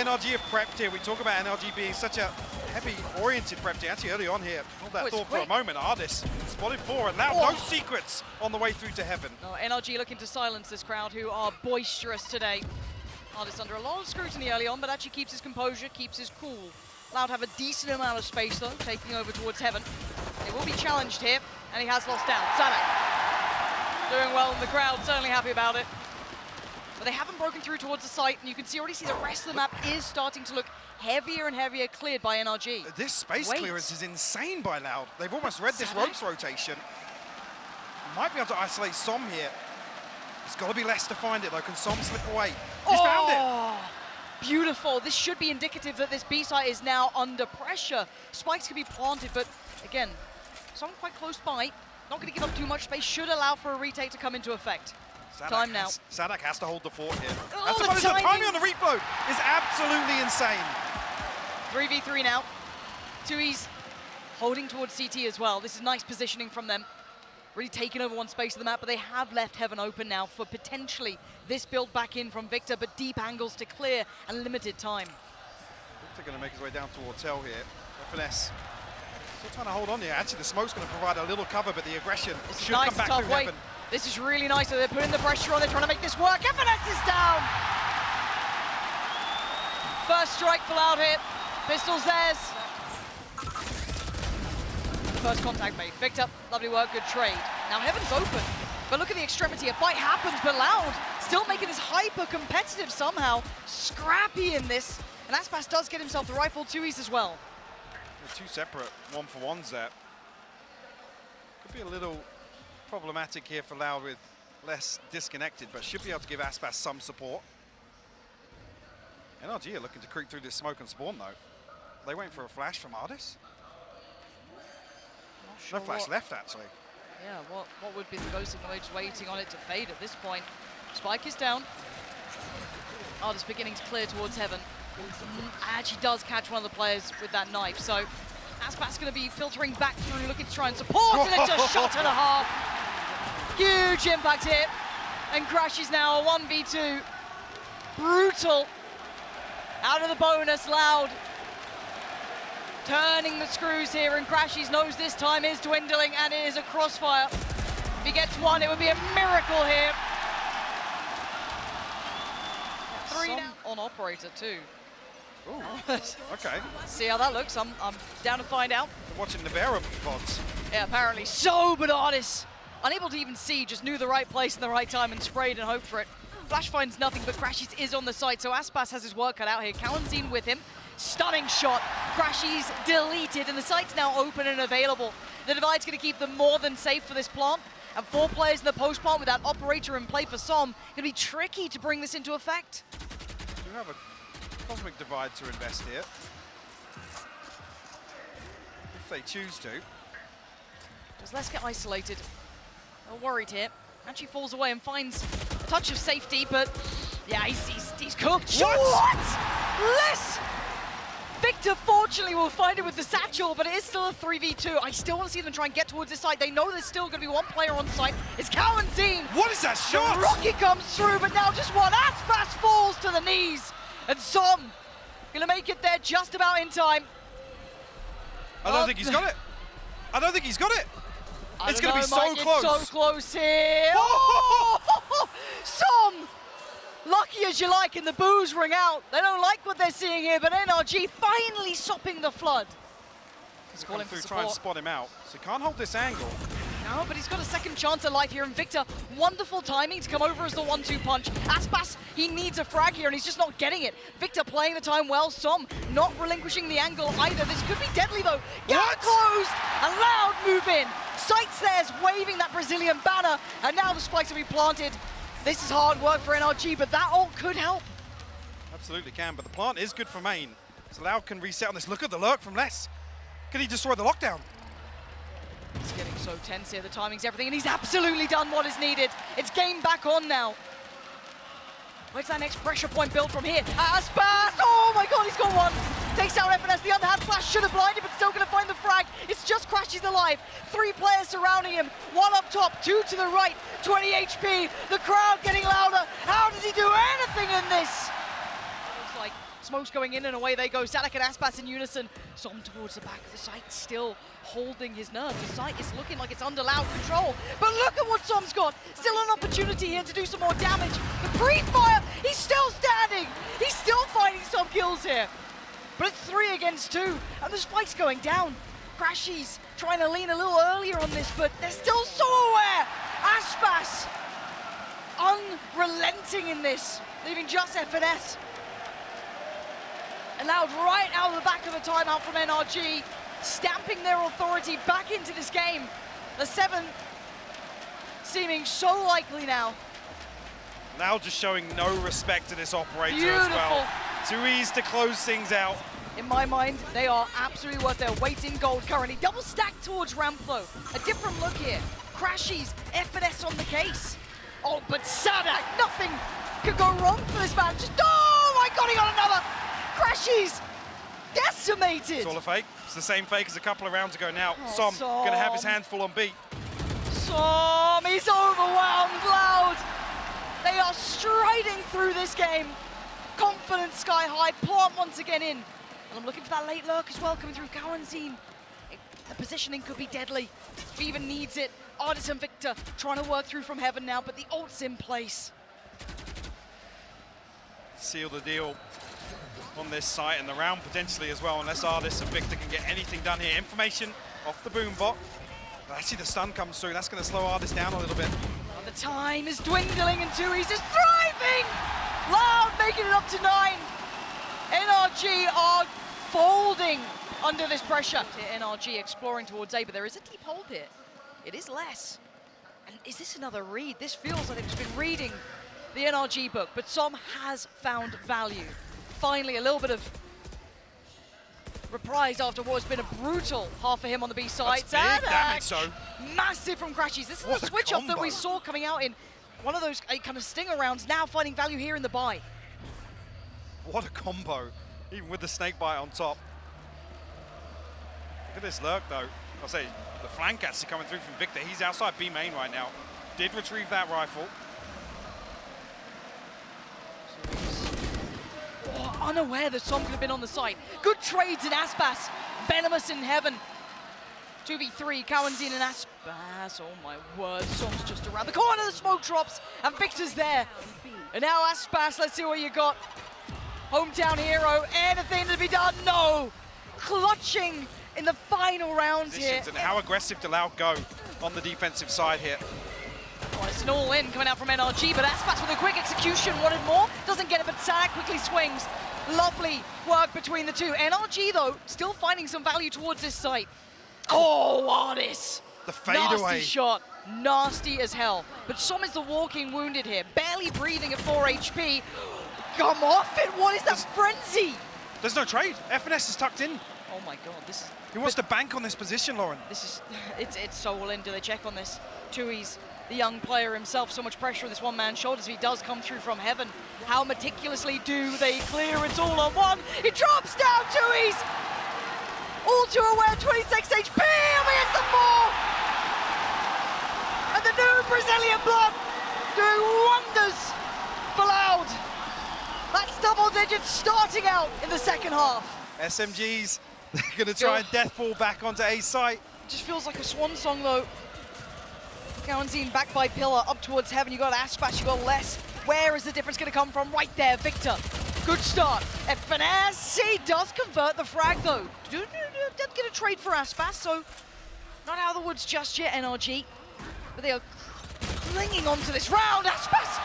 NRG have prepped here. We talk about NRG being such a heavy-oriented prep team. Actually, early on here, hold that thought for a moment. Ardis spotted 4, and now no secrets on the way through to heaven. No, NRG looking to silence this crowd, who are boisterous today. Ardis under a lot of scrutiny early on, but actually keeps his composure, keeps his cool. Loud have a decent amount of space, though, taking over towards heaven. They will be challenged here, and he has lost down. Sadak doing well in the crowd, certainly happy about it. But they haven't broken through towards the site, and you can already see the rest of the map is starting to look heavier and heavier cleared by NRG. This space clearance is insane by Loud. They've almost read this ropes rotation. Might be able to isolate Som here. It's got to be less to find it, though. Can Som slip away? He's found it! Beautiful. This should be indicative that this B site is now under pressure. Spikes can be planted, but again, Som quite close by. Not going to give up too much space. Should allow for a retake to come into effect. Time now. Sadak has to hold the fort here. Oh, That's the timing on the reload is absolutely insane. 3v3 now. Tui's holding towards CT as well. This is nice positioning from them. Really taking over one space of the map, but they have left heaven open now for potentially this build back in from Victor, but deep angles to clear and limited time. Victor going to make his way down towards Hell here. Finesse. Still trying to hold on here. Actually, the smoke's going to provide a little cover, but the aggression should come back through heaven. This is really nice. So they're putting the pressure on. They're trying to make this work. Finesse is down. First strike for Loud here. Pistols theirs. First contact made. Victor, lovely work, good trade. Now heaven's open, but look at the extremity. A fight happens, but Loud still making this hyper-competitive somehow. Scrappy in this, and Aspas does get himself the rifle, Tui's as well. They're two separate one-for-ones there. Could be a little problematic here for Loud with less disconnected, but should be able to give Aspas some support. NRG are looking to creep through this smoke and spawn, though. They waiting for a flash from Ardis? Sure no flash left, actually. Yeah, what would be the go signal? Just waiting on it to fade at this point. Spike is down. Ardis beginning to clear towards heaven. Actually does catch one of the players with that knife, so Aspas going to be filtering back through, looking to try and support, and it's a shot and a half. Huge impact hit, and Crash is now a 1v2. Brutal. Out of the bonus, Loud. Turning the screws here, and Crashies knows this time is dwindling, and it is a crossfire. If he gets one, it would be a miracle here. 3 now on operator too. Ooh, okay. See how that looks. I'm down to find out. I'm watching Navera VODs. Yeah, apparently so, but Ardis, unable to even see, just knew the right place in the right time and sprayed and hoped for it. Flash finds nothing, but Crashies is on the side, so Aspas has his work cut out here. Kalanzine with him. Stunning shot. Crashies deleted, and the site's now open and available. The divide's going to keep them more than safe for this plant. And 4 players in the post plant with that operator in play for Som. Going to be tricky to bring this into effect. We have a cosmic divide to invest here. If they choose to. Does Les get isolated? They're worried here. Actually falls away and finds a touch of safety, but yeah, he's cooked. What? Les! Victor fortunately will find it with the satchel, but it is still a 3v2. I still want to see them try and get towards this side. They know there's still going to be one player on site. It's Kalanzine. What is that shot? The rocket comes through, but now just one. Aspas falls to the knees. And Som going to make it there just about in time. I don't think he's got it. I don't think he's got it. It's going to be so close. It's so close here. Oh! Som! Lucky as you like, and the boos ring out. They don't like what they're seeing here, but NRG finally stopping the flood. He's calling through, try and spot him out. So he can't hold this angle. No, but he's got a second chance at life here, and Victor, wonderful timing to come over as the 1-2 punch. Aspas, he needs a frag here, and he's just not getting it. Victor playing the time well. Som not relinquishing the angle either. This could be deadly, though. Gap closed, and Loud move in. Sights there's waving that Brazilian banner, and now the spikes will be planted. This is hard work for NRG, but that ult could help. Absolutely can, but the plant is good for main. So Loud can reset on this. Look at the lurk from Les. Can he destroy the lockdown? It's getting so tense here. The timing's everything, and he's absolutely done what is needed. It's game back on now. Where's that next pressure point built from here? Aspas! Oh my god, he's got one! Takes out FNS, the underhand flash should have blinded, but still gonna find the frag. It's just Crashies alive. 3 players surrounding him, 1 up top, 2 to the right, 20 HP. The crowd getting louder. How does he do anything in this? Looks like Smoke's going in and away they go. Sadak and Aspas in unison. Som towards the back of the site, still holding his nerve. The site is looking like it's under loud control. But look at what Som's got. Still an opportunity here to do some more damage. The pre-fire, he's still standing. He's still finding some kills here. But it's 3 against 2, and the spike's going down. Crashies trying to lean a little earlier on this, but they're still so aware. Aspas, unrelenting in this, leaving just FNS. Allowed right out of the back of the timeout from NRG, stamping their authority back into this game. The 7th seeming so likely now. Now just showing no respect to this operator Beautiful. as well. Too easy to close things out. In my mind, they are absolutely worth their weight in gold currently. Double stack towards ramp though. A different look here. Crashies, FNS on the case. Oh, but Sadak, nothing could go wrong for this man. Just, oh my God, he got another. Crashies, decimated. It's all a fake. It's the same fake as a couple of rounds ago now. Oh, Som gonna have his hands full on B. Som, he's overwhelmed, Loud. They are striding through this game. Confidence sky high, plant once again in. And I'm looking for that late lurk as well, coming through Karanzine. The positioning could be deadly. He even needs it. Artis and Victor trying to work through from heaven now, but the ult's in place. Seal the deal on this site and the round potentially as well, unless Artis and Victor can get anything done here. Information off the boom bot. But actually the stun comes through. That's going to slow Artis down a little bit. The time is dwindling and Tui's is thriving! Loud making it up to 9. NRG are folding under this pressure. NRG exploring towards A, but there is a deep hold here. It is less. And is this another read? This feels like it's been reading the NRG book, but Som has found value. Finally, a little bit of reprise after what has been a brutal half for him on the B side. That's big damage, so. Massive from Crashies. This is What the a switch up that combo. we saw coming out in one of those kind of stinger rounds, now finding value here in the buy. What a combo, even with the snake bite on top. Look at this lurk though. I'll say the flank actually coming through from Victor. He's outside B main right now. Did retrieve that rifle. Oh, unaware that Som could have been on the site. Good trades in Aspas. Venomous in heaven. 2v3, Kawanzin and Aspas. Oh my word, Som's just around the corner. The smoke drops and Victor's there. And now Aspas, let's see what you got. Hometown hero, anything to be done? No. Clutching in the final rounds here. And how aggressive did Loud go on the defensive side here? Well, it's an all-in coming out from NRG, but Aspas with a quick execution wanted more. Doesn't get it, but Sadak quickly swings. Lovely work between the two. NRG, though, still finding some value towards this site. Oh, Artis! The fadeaway. Nasty shot. Nasty as hell. But Som is the walking wounded here. Barely breathing at 4 HP. Come off it! What is that frenzy? There's no trade. FNS is tucked in. Oh my God, this is... He wants to bank on this position, Lauren. This is... It's so all in. Do they check on this? Tui's the young player himself, so much pressure on this one-man shoulders. He does come through from heaven. How meticulously do they clear? It's all on one. He drops down, Tui's! All too aware, 26 HP, and against the 4! And the new Brazilian blood doing wonders for Loud. That's double digits starting out in the second half. SMGs, they're going to try and deathball back onto A site. Just feels like a swan song though. Kawanzin back by Pillar, up towards heaven. You got Aspas, you got Less. Where is the difference going to come from? Right there, Victor. Good start. FNS, he does convert the frag though. Did get a trade for Aspas, so not out of the woods just yet, NRG. But they are clinging onto this round. Aspas,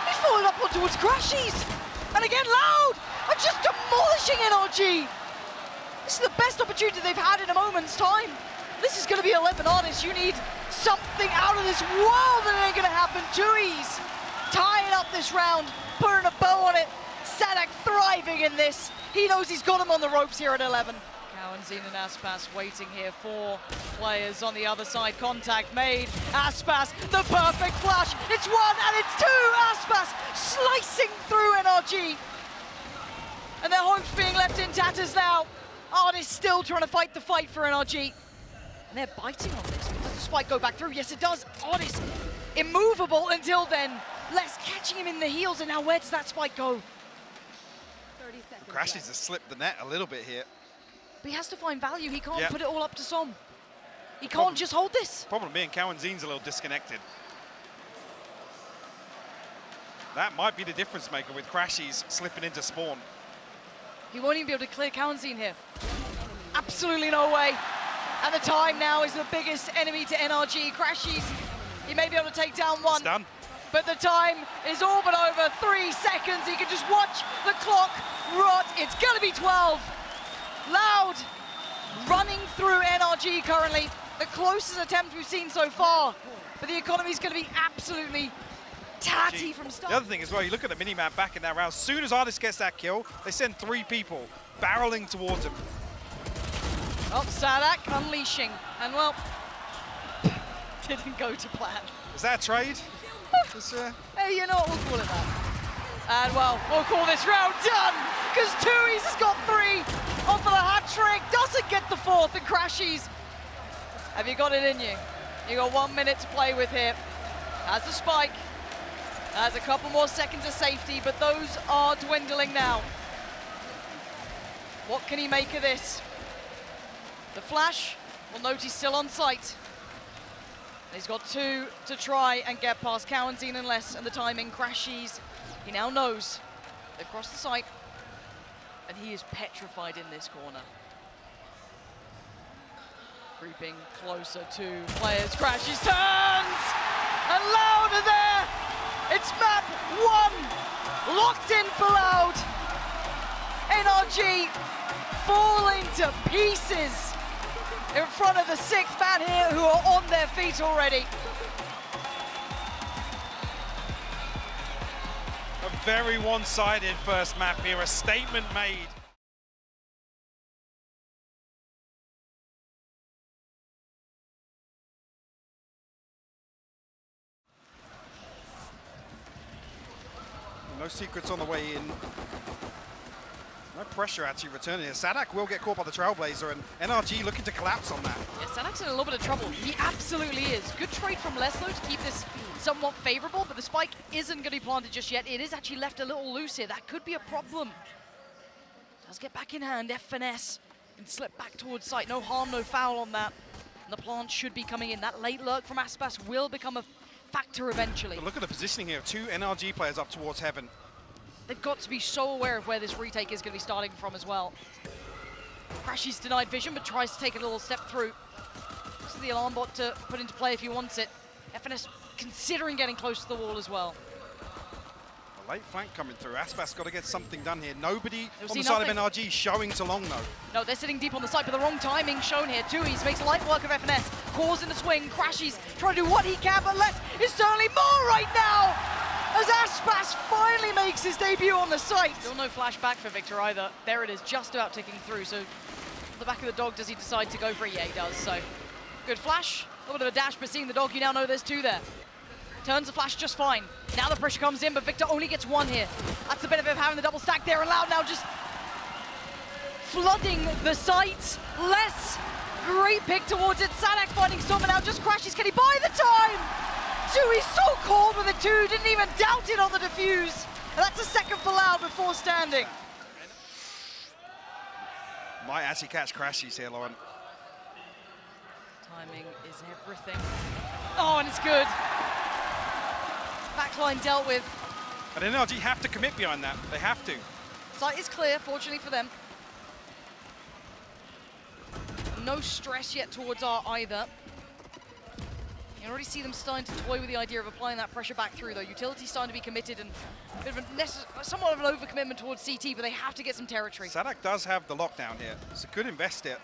he's falling up towards Crashies. And again, Loud are just demolishing NRG. This is the best opportunity they've had in a moment's time. This is going to be 11 Artists. You need something out of this world and it ain't going to happen. Tui's tying up this round, putting a bow on it. Sadak thriving in this. He knows he's got him on the ropes here at 11. Kawanzin and Aspas waiting here. 4 players on the other side. Contact made. Aspas, the perfect flash. It's 1 and it's 2. Aspas slicing through NRG. And their hopes being left in tatters now. Artis still trying to fight the fight for NRG. And they're biting on this. Does the spike go back through? Yes, it does. Artis immovable until then. Less catching him in the heels, and now where does that spike go? Crashes has slipped the net a little bit here. But he has to find value. He can't Yeah. put it all up to Som. He can't just hold this. Problem being Cowanzine's a little disconnected. That might be the difference maker with Crashies slipping into spawn. He won't even be able to clear Cowanzine here. Absolutely no way. And the time now is the biggest enemy to NRG. Crashies, he may be able to take down one. It's done. But the time is all but over. 3 seconds. He can just watch the clock rot. It's going to be 12. Loud running through NRG currently. The closest attempt we've seen so far. But the economy's going to be absolutely tatty from start. The other thing as well, you look at the mini-map back in that round, as soon as Artist gets that kill, they send 3 people barreling towards him. Oh, Sadak unleashing. And well, didn't go to plan. Is that a trade? Hey, you know what, we'll call it that. And well, we'll call this round done, because Tui's has got 3 off of the hat trick, doesn't get the 4th, and Crashies. Have you got it in you? You got 1 minute to play with here. Has the spike, has a couple more seconds of safety, but those are dwindling now. What can he make of this? The flash, we'll note he's still on site. He's got 2 to try and get past Cowanzine and less, and the timing. Crashies, he now knows. They've crossed the site, and he is petrified in this corner. Creeping closer to players. Crashies turns, and Loud are there. It's map 1, locked in for Loud. NRG falling to pieces in front of the 6th man here, who are on their feet already. A very one-sided first map here, a statement made. No secrets on the way in. No pressure actually returning here. Sadak will get caught by the Trailblazer, and NRG looking to collapse on that. Yeah, Sadak's in a little bit of trouble. He absolutely is. Good trade from Les, though, to keep this somewhat favorable, but the spike isn't going to be planted just yet. It is actually left a little loose here. That could be a problem. Does get back in hand. F&S can slip back towards site. No harm, no foul on that. And the plant should be coming in. That late lurk from Aspas will become a factor eventually. But look at the positioning here. 2 NRG players up towards Heaven. They've got to be so aware of where this retake is going to be starting from as well. Crashies denied vision, but tries to take a little step through. So the alarm bot to put into play if he wants it. FNS considering getting close to the wall as well. A late flank coming through. Aspas got to get something done here. Nobody You'll on see the side nothing. of NRG showing to long though. No, they're sitting deep on the site, but the wrong timing shown here. Tui's makes light work of FNS. Cause in the swing. Crashies trying to do what he can, but less is certainly more right now, as Aspas finally makes his debut on the site. Still no flashback for Victor either. There it is, just about ticking through. So the back of the dog, does he decide to go for it? Yeah, he does. So good flash, a little bit of a dash, but seeing the dog, you now know there's 2 there. Turns the flash just fine. Now the pressure comes in, but Victor only gets 1 here. That's the benefit of having the double stack there, and Loud now just flooding the site. Less great pick towards it. Sadak finding someone now, just Crashies. Can he buy the time? He's so cold with it too, didn't even doubt it on the defuse. And that's a second for Loud before standing. Might actually catch Crashies here, Lauren. Timing is everything. Oh, and it's good. Backline dealt with. And NRG have to commit behind that. They have to. Site is clear, fortunately for them. No stress yet towards R either. You can already see them starting to toy with the idea of applying that pressure back through, though. Utility's starting to be committed, and a bit of a somewhat of an overcommitment towards CT, but they have to get some territory. Sadak does have the lockdown here. It's a good invest here.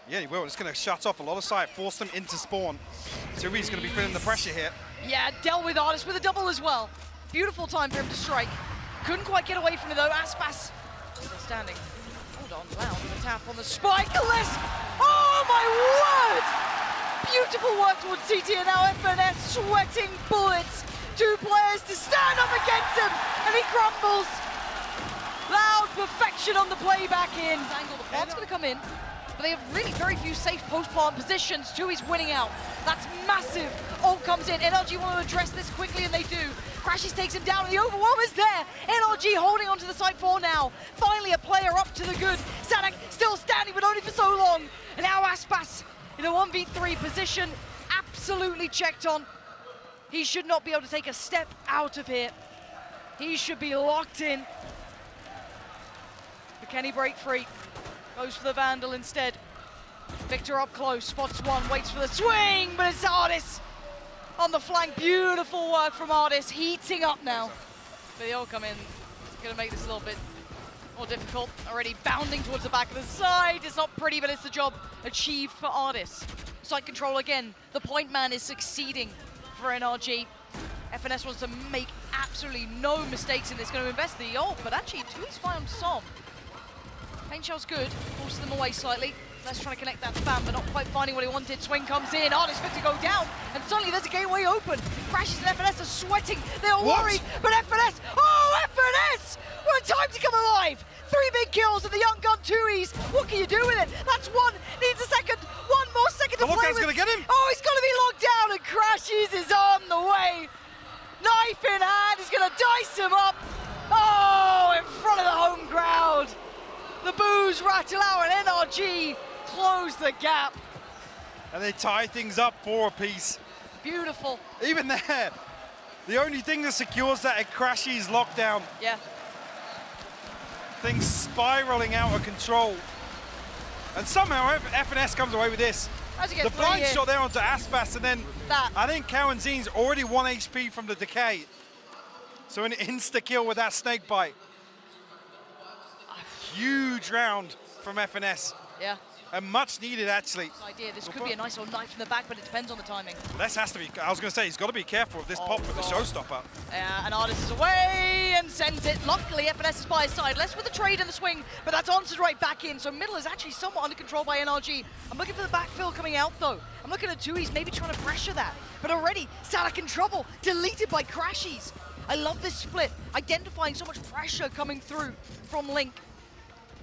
Yeah, he will. It's going to shut off a lot of sight, force them into spawn. Tui's going to be feeling the pressure here. Yeah, dealt with Artist with a double as well. Beautiful time for him to strike. Couldn't quite get away from it, though. Aspas still standing. Hold on, Loud with a tap on the spike. Alyss! Oh, my word! Beautiful work towards CT, and now FNS sweating bullets. 2 players to stand up against him, and he crumbles. Loud perfection on the playback in. Angle, the plant's going to come in, but they have really very few safe post-plant positions. Tui's winning out. That's massive. Ult comes in. NRG want to address this quickly, and they do. Crashes takes him down, and the overwhelm is there. NRG holding onto the side 4 now. Finally, a player up to the good. Sadak still standing, but only for so long. And now Aspas in a 1v3 position, absolutely checked on. He should not be able to take a step out of here. He should be locked in. But can he break free? Goes for the Vandal instead. Victor up close, spots one, waits for the swing, but it's Ardis on the flank. Beautiful work from Ardis, heating up now. But the ult come in, it's gonna make this a little bit more difficult. Already bounding towards the back of the side. It's not pretty, but it's the job achieved for Ardis. Side control again, the point man is succeeding for NRG. FNS wants to make absolutely no mistakes in this, going to invest the ult, but actually 2's found Som. Paint shell's good, forces them away slightly. Let's try to connect that spam, but not quite finding what he wanted. Swing comes in, Ardis fit to go down, and suddenly there's a gateway open. Crashes and FNS are sweating, they're worried, but FNS, oh FNS! What a time to come alive! 3 big kills and the young gun 2Es. What can you do with it? That's one, needs a second, one more second to play with. The lockdown's gonna get him! Oh, he's gonna be locked down, and Crashes is on the way. Knife in hand, he's gonna dice him up. Oh, in front of the home crowd. The boos rattle out and NRG close the gap. And they tie things up 4 apiece. Beautiful. Even there, the only thing that secures that is Crashy's lockdown. Yeah. Things spiraling out of control. And somehow FNS comes away with this. The blind shot there onto Aspas, and then I think Kawanzin's already 1 HP from the decay. So an insta-kill with that snake bite. Huge round from FNS. Yeah. And much needed, actually. This could be a nice little knife in the back, but it depends on the timing. This has to be, I was going to say, he's got to be careful of this pop with the showstopper. Yeah, and Ardis is away and sends it. Luckily, FNS is by his side. Less with the trade and the swing, but that's answered right back in. So middle is actually somewhat under control by NRG. I'm looking for the backfill coming out, though. I'm looking at 2Es maybe trying to pressure that. But already, Sadak in trouble, deleted by Crashies. I love this split, identifying so much pressure coming through from Link.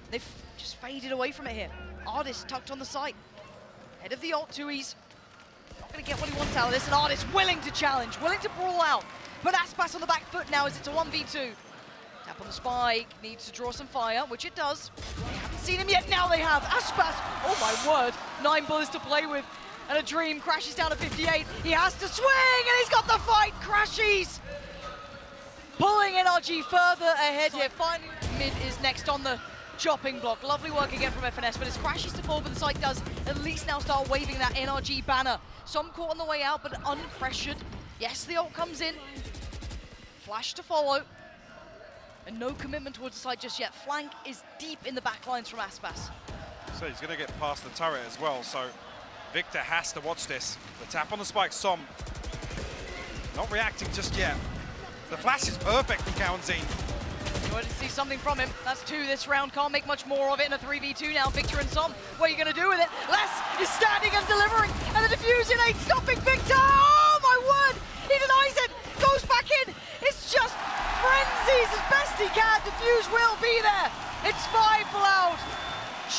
They've just faded away from it here. Ardis tucked on the side. Head of the ult, 2Es. Not going to get what he wants out of this, and Ardis willing to challenge, willing to brawl out. But Aspas on the back foot now as it's a 1v2. Tap on the spike, needs to draw some fire, which it does. They haven't seen him yet, now they have. Aspas, oh my word, 9 bullets to play with. And a dream crashes down to 58. He has to swing, and he's got the fight, Crashies. Pulling NRG further ahead here. Finally, mid is next on the chopping block. Lovely work again from FNS, but it's Crashies to fall, but the site does at least now start waving that NRG banner. Some caught on the way out, but unpressured. Yes, the ult comes in. Flash to follow. And no commitment towards the side just yet. Flank is deep in the back lines from Aspas. So he's going to get past the turret as well, so Victor has to watch this. The tap on the spike, Som. Not reacting just yet. The flash is perfect from Kawanzin. You wanted to see something from him. That's 2 this round. Can't make much more of it in a 3v2 now. Victor and Som, what are you going to do with it? Les is standing and delivering, and the diffusion ain't stopping Victor. Oh my word! He denies it. Goes back in. It's just frenzies as best he can. Diffuse will be there. It's 5 for Loud.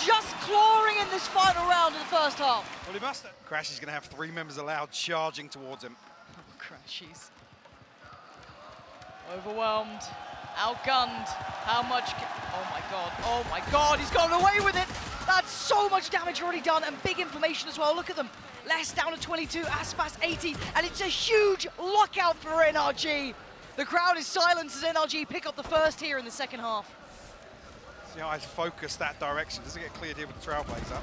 Just clawing in this final round of the first half. Well, he must have. Crashy's going to have 3 members of Loud charging towards him. Oh, Crashies. Overwhelmed. Outgunned. How much? Oh my god. Oh my god. He's gotten away with it. That's so much damage already done, and big information as well. Look at them. Les down to 22. Aspas 80. And it's a huge lockout for NRG. The crowd is silent as NRG pick up the first here in the second half. See how I focus that direction. Doesn't get cleared here with the Trailblazer.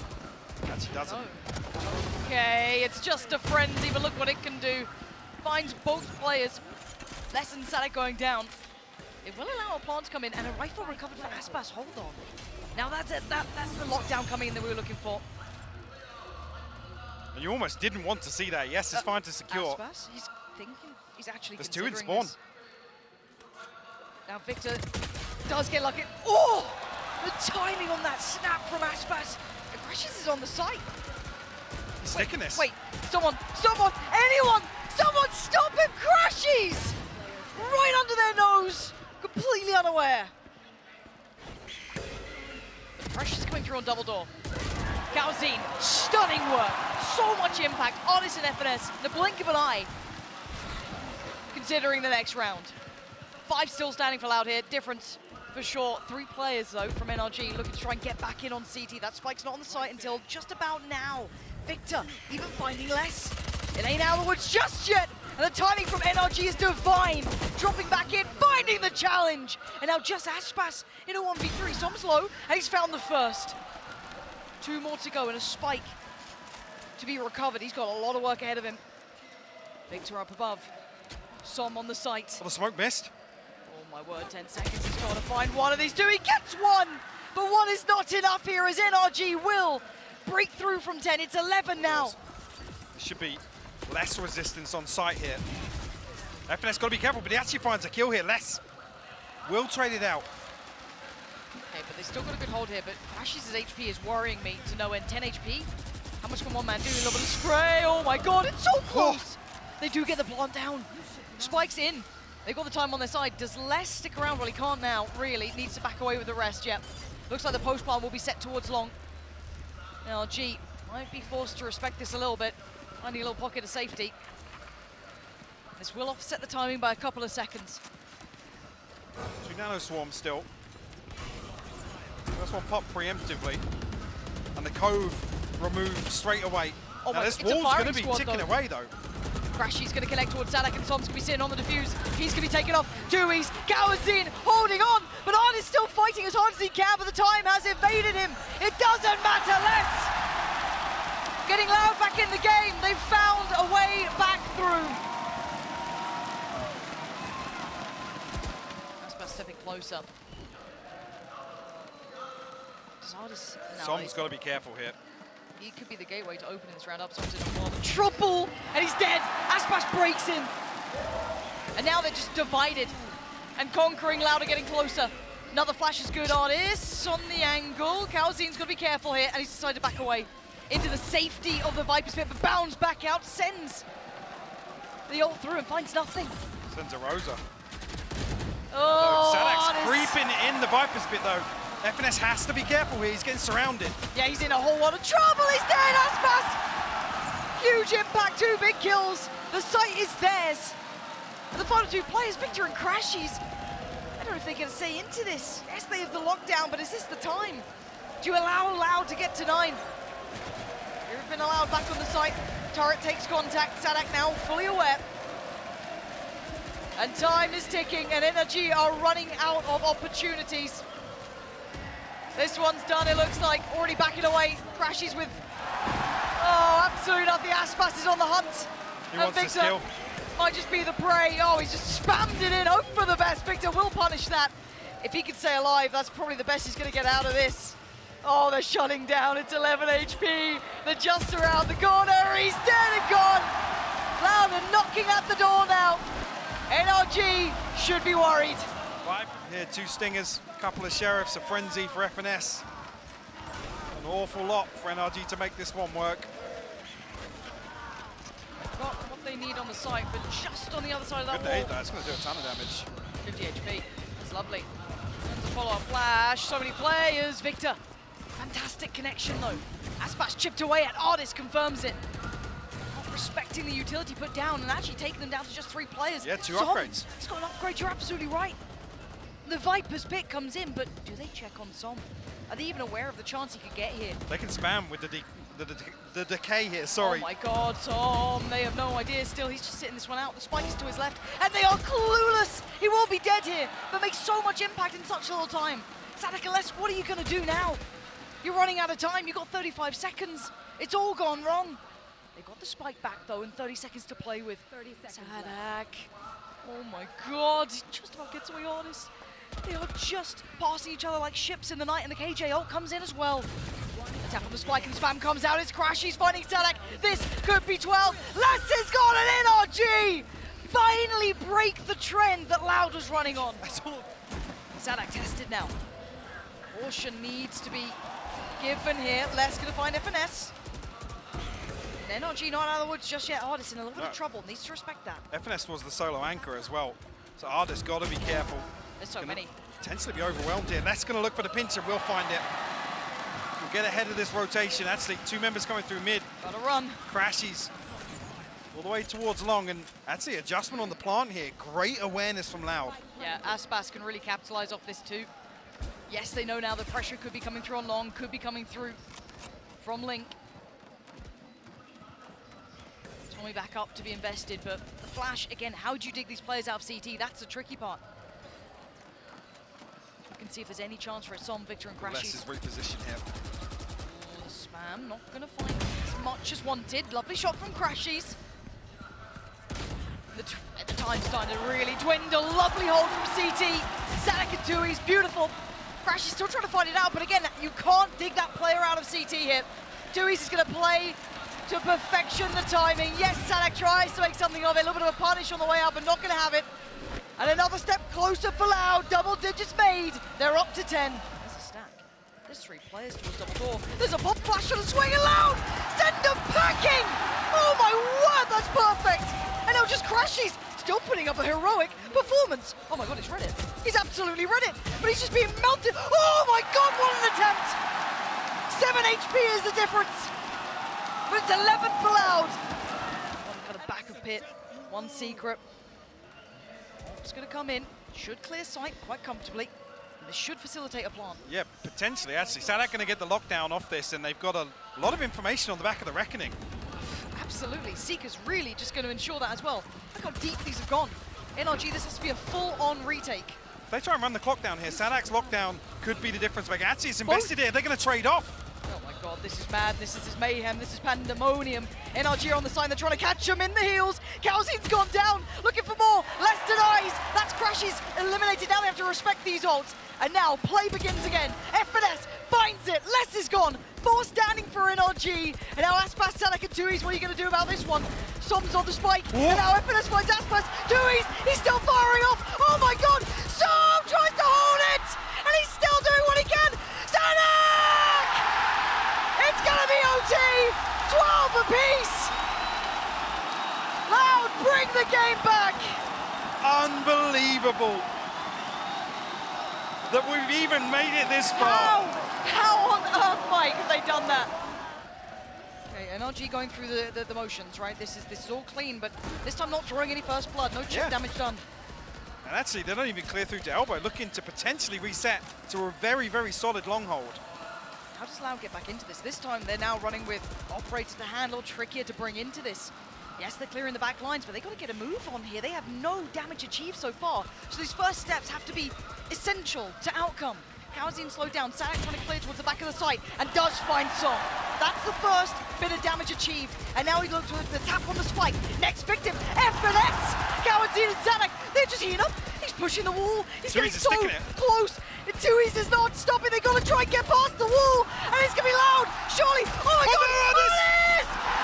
Actually doesn't. Oh. Okay. It's just a frenzy, but look what it can do. Finds both players. Les and Sadak going down. It will allow a plant to come in, and a rifle recovered for Aspas. Hold on. Now that's it. That's the lockdown coming in that we were looking for. And you almost didn't want to see that. Yes, it's fine to secure. Aspas, he's thinking. He's actually There's 2 in considering spawn. this. Now Victor does get lucky. Oh! The timing on that snap from Aspas. Crashies is on the site. He's sticking this. Wait, someone, anyone! Someone stop him! Crashies! Right under their nose! Completely unaware. The pressure's coming through on double door. Kawanzin, stunning work. So much impact. Ardis and FNS, the blink of an eye. You can considering the next round. 5 still standing for Loud here, difference for sure. 3 players though from NRG looking to try and get back in on CT. That spike's not on the site until just about now. Victor even finding less. It ain't out of the woods just yet. And the timing from NRG is divine. Dropping back in, finding the challenge. And now just Aspas in a 1v3. Som's low, and he's found the first. 2 more to go and a spike to be recovered. He's got a lot of work ahead of him. Victor up above. Som on the site. Well, the smoke missed. Oh my word, 10 seconds. He's got to find one of these 2. He gets 1, but 1 is not enough here as NRG will break through from 10. It's 11 now. There should be less resistance on site here. FNS got to be careful, but he actually finds a kill here. Less will trade it out. Okay, but they still got a good hold here, but Ashes' HP is worrying me to no end. 10 HP. How much can one man do? A little bit of spray. Oh my god, it's so close. They do get the plant down. Spike's in. They've got the time on their side. Does Les stick around? Well, he can't now, really. Needs to back away with the rest, yeah. Looks like the post plant will be set towards long. NRG might be forced to respect this a little bit. Finding a little pocket of safety. This will offset the timing by a couple of seconds. 2 nano swarms still. First one popped preemptively. And the cove removed straight away. Oh now my, this wall's going to be ticking though. away though. Crashy's going to connect towards Sadak, and Som's going to be sitting on the defuse. He's going to be taken off. Dewey's, Cowanzine holding on, but Ard is still fighting as hard as he can, but the time has evaded him. It doesn't matter less. Getting Loud back in the game. They've found a way back through. That's about stepping closer. Does Ardis... No, Som's got to be careful here. he could be the gateway to opening this round up. Som's in a lot of trouble, and he's dead. Aspas breaks in. And now they're just divided. And conquering Loud are getting closer. Another flash is good. Artists on the angle. Calzine's got to be careful here, and he's decided to back away into the safety of the Viper's Pit, but bounds back out, sends the ult through and finds nothing. Sends a Rosa. Oh, Sadak's creeping in the Viper's Pit though. FNS has to be careful here, he's getting surrounded. Yeah, he's in a whole lot of trouble, he's dead, Aspas! Huge impact, 2 big kills. The site is theirs. And the final 2 players, Victor and Crashies, I don't know if they're gonna stay into this. Yes, they have the lockdown, but is this the time? Do you allow Loud to get to 9? You've been allowed back on the site. Turret takes contact, Sadak now fully aware. And time is ticking, and NRG are running out of opportunities. This one's done, it looks like. Already backing away. Crashies with... Oh, absolutely nothing. Aspas is on the hunt. He wants this kill. Might just be the prey. Oh, he's just spammed it in. Hope for the best. Victor will punish that. If he can stay alive, that's probably the best he's going to get out of this. Oh, they're shutting down. It's 11 HP. They're just around the corner. He's dead and gone. Loud are knocking at the door now. NRG should be worried. Here, 2 stingers, a couple of sheriffs, a frenzy for FNS. An awful lot for NRG to make this one work. Got what they need on the site, but just on the other side of that Good wall. nade, that's going to do a ton of damage. 50 HP. That's lovely. And the follow-up flash. So many players. Victor. Fantastic connection though. Aspas chipped away at Ardis confirms it. Not respecting the utility put down and actually taking them down to just 3 players. Yeah, 2 Som, upgrades. He's got an upgrade, you're absolutely right. The Viper's Pit comes in, but do they check on Som? Are they even aware of the chance he could get here? They can spam with the decay here, sorry. Oh my god, Som, they have no idea still. He's just sitting this one out. The spike is to his left, and they are clueless. He will be dead here, but makes so much impact in such little time. Sadakales, what are you going to do now? You're running out of time. You've got 35 seconds. It's all gone wrong. They got the spike back, though, and 30 seconds to play with. 30 seconds Sadak. Oh my god, he just about gets away honest. They are just passing each other like ships in the night, and the KJ ult comes in as well. The tap on the spike and spam comes out. It's Crash, he's finding Sadak. This could be 12. Les has got an NRG! Finally break the trend that Loud was running on. Sadak tested now. Caution needs to be given here. Les gonna find FNS. And NRG not out of the woods just yet. Ardis in a little bit of trouble. Needs to respect that. FNS was the solo anchor as well. So Ardis got to be careful. There's so many. Potentially be overwhelmed here. Les gonna look for the pinch and we'll find it. We'll get ahead of this rotation. Actually, 2 members coming through mid. Gotta run. Crashies all the way towards long, and that's the adjustment on the plant here. Great awareness from Loud. Yeah, Aspas can really capitalize off this too. Yes, they know now the pressure could be coming through on long, could be coming through from Link. Tommy back up to be invested, but the flash, again, how do you dig these players out of CT? That's the tricky part. We can see if there's any chance for a Som, Victor, and Crashies. Les is repositioned here. Oh, the spam, not going to find as much as wanted. Lovely shot from Crashies. The time's starting to really dwindle. Lovely hold from CT. Sadak and Tui's beautiful. Crashies still trying to find it out, but again, you can't dig that player out of CT here. Tui's is going to play to perfection the timing. Yes, Sadak tries to make something of it. A little bit of a punish on the way out, but not going to have it. And another step closer for Loud. Double digits made. They're up to 10. There's a stack. There's 3 players towards double door. There's a pop flash on the swing and Loud. Send them packing. Oh my word, that's perfect. And now just Crashies still putting up a heroic performance. Oh my god, he's read it. He's absolutely read it. But he's just being melted. Oh my god, what an attempt. 7 HP is the difference. But it's 11 for Loud. One kind of back of pit. One secret. It's going to come in. Should clear sight quite comfortably. And this should facilitate a plant. Yeah, potentially, actually. Sadak going to get the lockdown off this, and they've got a lot of information on the back of the Reckoning. Absolutely. Seeker's really just going to ensure that as well. Look how deep these have gone. NRG, this has to be a full-on retake. If they try and run the clock down here, Sadak's lockdown could be the difference maker. Actually, it's invested here. They're going to trade off. Oh my god, this is madness, this is mayhem, this is pandemonium. NRG are on the side, they're trying to catch him in the heels. Calzin's gone down, looking for more. Les denies. That's Crashies eliminated. Now they have to respect these ults. And now play begins again. FNS finds it. Les is gone. 4 standing for NRG. And now Aspas, Sadak, and Tui's. What are you going to do about this one? Som's on the spike. Whoa. And now FNS finds Aspas. Tui's, he's still firing off. Oh my god. Som tries to hold it. And he's still doing what he can. Sadak! It's gonna be OT! 12 apiece! Loud, bring the game back! Unbelievable that we've even made it this far. How on earth, Mike, have they done that? Okay, NRG going through the motions, right? This is all clean, but this time not drawing any first blood, no chip damage done. And actually, they don't even clear through to elbow, looking to potentially reset to a very, very solid long hold. How does Loud get back into this? This time they're now running with operator to handle, trickier to bring into this. Yes, they're clearing the back lines, but they got to get a move on here. They have no damage achieved so far. So these first steps have to be essential to outcome. Calzine slowed down, Sadak trying to clear towards the back of the site, and does find Som. That's the first bit of damage achieved. And now he looks with the tap on the spike. Next victim, FNS! Calzine and Sadak, they're just heating up. He's pushing the wall. He's getting so close. Tui's is not stopping. They got to try and get past the wall. And it's going to be Loud. Surely. Oh my god.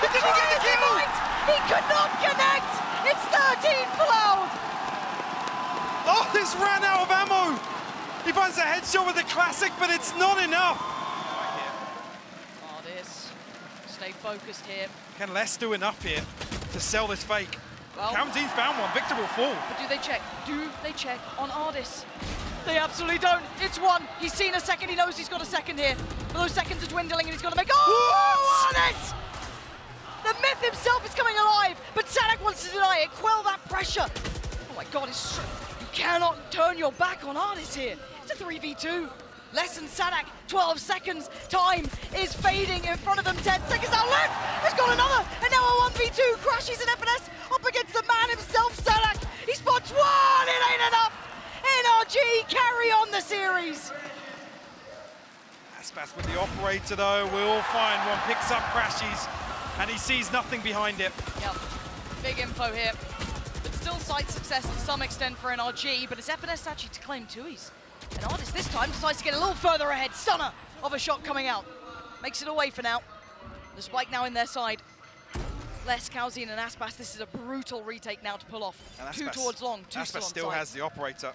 Did he get the kill? He could not connect. It's 13 for Loud. Oh, this ran out of ammo. He finds a headshot with the classic, but it's not enough. Oh, this. Stay focused here. Can Les do enough here to sell this fake? Well, Camzine's found one. Victor will fall. But do they check? Do they check on Ardis? They absolutely don't. It's 1. He's seen a second. He knows he's got a second here. But those seconds are dwindling, and he's got to make. Oh, Ardis! The myth himself is coming alive, but Sadak wants to deny it. Quell that pressure. Oh my god, you cannot turn your back on Ardis here. It's a 3v2. Les and Sadak, 12 seconds. Time is fading in front of them. 10 seconds out left. He's got another. And now a 1v2. Crashies and FNS up against the man himself, Sadak. He spots 1. It ain't enough. NRG carry on the series. Aspas with the operator, though, will find one. Picks up Crashies, and he sees nothing behind it. Yep. Big info here. But still sight success to some extent for NRG, but it's FNS actually to claim Tui's. And Ardis this time decides to get a little further ahead. Stunner of a shot coming out. Makes it away for now. The spike now in their side. Les, Calzine and Aspas, this is a brutal retake now to pull off. And Aspas, 2 towards long, 2 Aspas still has the operator.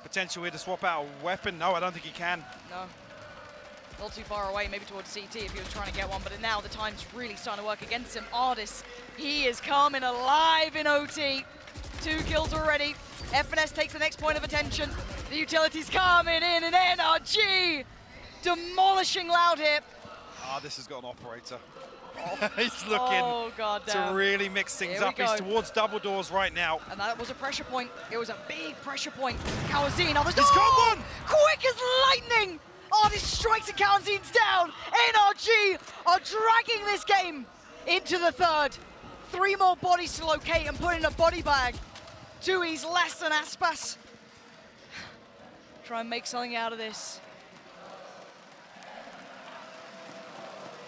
Potential here to swap out a weapon. No, I don't think he can. No. A little too far away, maybe towards CT if he was trying to get one, but now the time's really starting to work against him. Ardis, he is coming alive in OT. 2 kills already. FNS takes the next point of attention. The utility's coming in, and NRG demolishing Loud here. This has got an operator. He's looking to really mix things up. He's towards double doors right now. And that was a pressure point. It was a big pressure point. Kawazine, he's got one! Quick as lightning! This strikes and Kawazine's down. NRG are dragging this game into the third. 3 more bodies to locate and put in a body bag. Tui's less than Aspas. Try and make something out of this.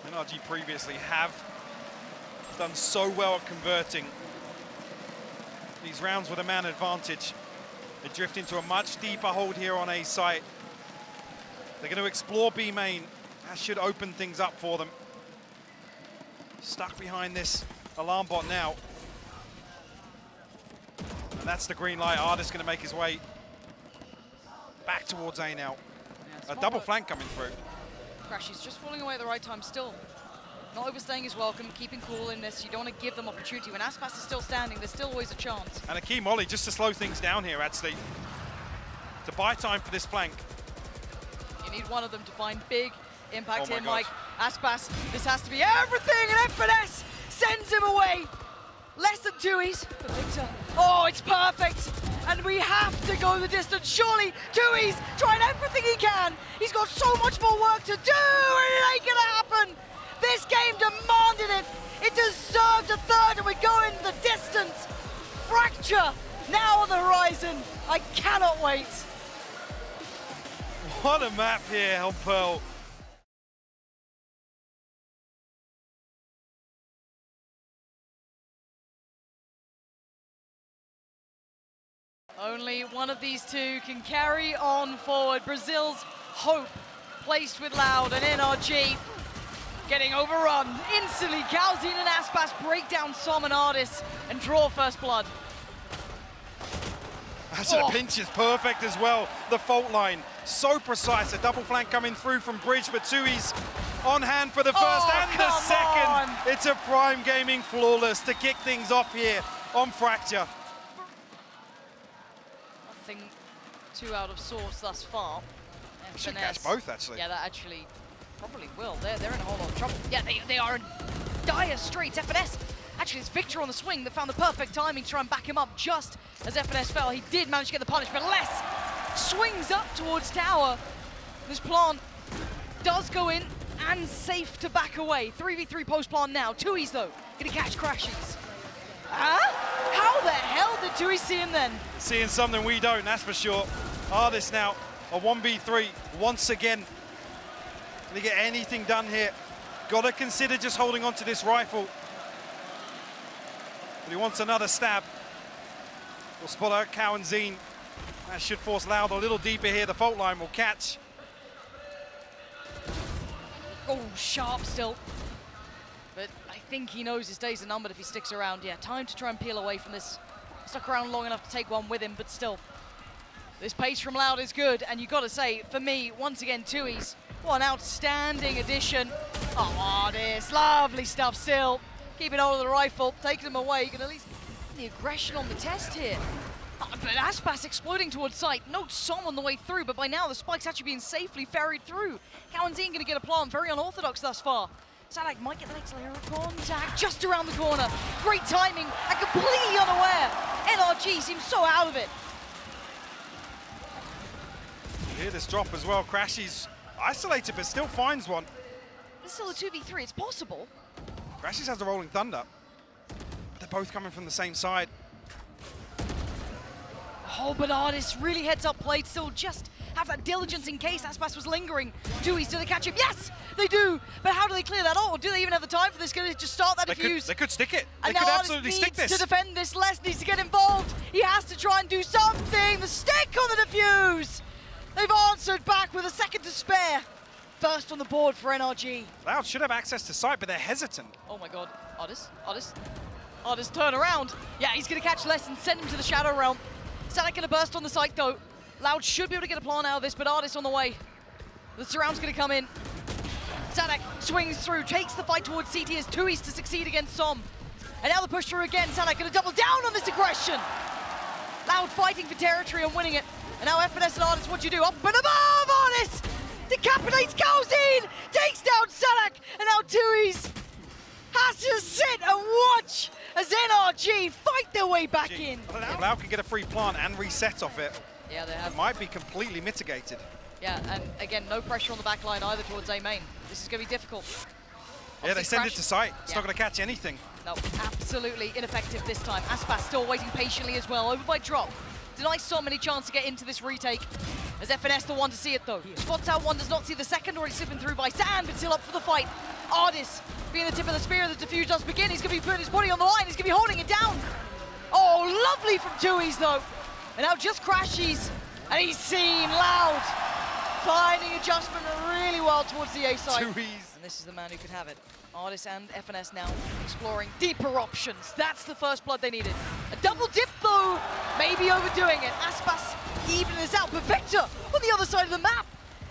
NRG previously have done so well at converting these rounds with a man advantage. They drift into a much deeper hold here on A site. They're going to explore B main. That should open things up for them. Stuck behind this alarm bot now. And that's the green light. Artist going to make his way back towards A now. Yeah, a double flank coming through. Crash, he's just falling away at the right time still. Not overstaying his welcome, keeping cool in this. You don't want to give them opportunity. When Aspas is still standing, there's still always a chance. And a key molly just to slow things down here, actually. To buy time for this flank. You need one of them to find big impact here, Mike. Aspas, this has to be everything, and FNS sends him away. Less than 2Es for Victor. It's perfect. And we have to go the distance. Surely 2Es trying everything he can. He's got so much more work to do, and it ain't gonna happen. This game demanded it. It deserved a third, and we're going the distance. Fracture now on the horizon. I cannot wait. What a map here on Pearl. Only one of these two can carry on forward. Brazil's hope placed with Loud and NRG getting overrun. Instantly, Kawazine and Aspas break down Som and Artis and draw first blood. Actually, the pinch is perfect as well. The fault line, so precise. A double flank coming through from Bridge, but 2Es on hand for the first and the second. It's a Prime Gaming flawless to kick things off here on Fracture. Nothing too out of sorts thus far. They should catch both, actually. Yeah, that actually probably will. They're in a whole lot of trouble. Yeah, they are in dire straits. FNS, actually, it's Victor on the swing that found the perfect timing to try and back him up just as FNS fell. He did manage to get the punish, but Less swings up towards tower. This plant does go in and safe to back away. 3v3 post plant now. 2Es, though, gonna catch Crashies. How the hell did 2Es see him then? Seeing something we don't, that's for sure. Artist now, a 1v3 once again. Can he get anything done here? Gotta consider just holding on to this rifle. But he wants another stab. We'll spot out Kawazine. That should force Loud a little deeper here. The fault line will catch. Sharp still. But I think he knows his days are numbered if he sticks around. Yeah, time to try and peel away from this. Stuck around long enough to take one with him, but still. This pace from Loud is good, and you gotta say, for me, once again, 2Es, what an outstanding addition. Artist, lovely stuff still. Keeping hold of the rifle, taking them away. You can at least get the aggression on the test here. But Aspas exploding towards sight. No Som on the way through, but by now the spike's actually being safely ferried through. Kawazine gonna get a plant, very unorthodox thus far. Sadak might get the next layer of contact just around the corner. Great timing and completely unaware. NRG seems so out of it. You hear this drop as well. Crashies isolated, but still finds one. This is still a 2v3, it's possible. Crashies has the Rolling Thunder. They're both coming from the same side. But Artist really heads up played, still just have that diligence in case Aspas was lingering. 2Es, do they catch him? Yes, they do. But how do they clear that? Or do they even have the time for this? Can they just start that defuse? They could stick it. And they could now absolutely stick this. To defend this, Les needs to get involved. He has to try and do something. The stick on the defuse. They've answered back with a second to spare. First on the board for NRG. Loud should have access to sight, but they're hesitant. Oh my God, Artist, turn around. Yeah, he's gonna catch Les and send him to the Shadow Realm. Sadak gonna burst on the site though. Loud should be able to get a plant out of this, but Artist on the way. The surround's gonna come in. Sadak swings through, takes the fight towards CT as 2Es to succeed against Som. And now the push through again. Sadak gonna double down on this aggression. Loud fighting for territory and winning it. And now FNS and Artist, what do you do? Up and above Artist! Decapitates Kawazine! Takes down Sadak! And NRG fight their way back in. Loud can get a free plant and reset off it. Yeah, they have. It might be completely mitigated. Yeah, and again, no pressure on the back line either towards A main. This is going to be difficult. Yeah, they send it to site. It's not going to catch anything. No, absolutely ineffective this time. Aspas still waiting patiently as well, over by drop. Denies Som any chance to get into this retake. As FNS the one to see it though. Spots out one, does not see the second, already slipping through by Sand, but still up for the fight. Ardis being the tip of the spear, the defuse does begin. He's going to be putting his body on the line, he's going to be holding it down. Oh, lovely from Tui's though. And now just Crashies, and he's seen Loud. Finding adjustment really well towards the A side. Tui's. And this is the man who could have it. Ardis and FNS now exploring deeper options. That's the first blood they needed. A double dip though, maybe overdoing it. Aspas evening this out, but Victor on the other side of the map.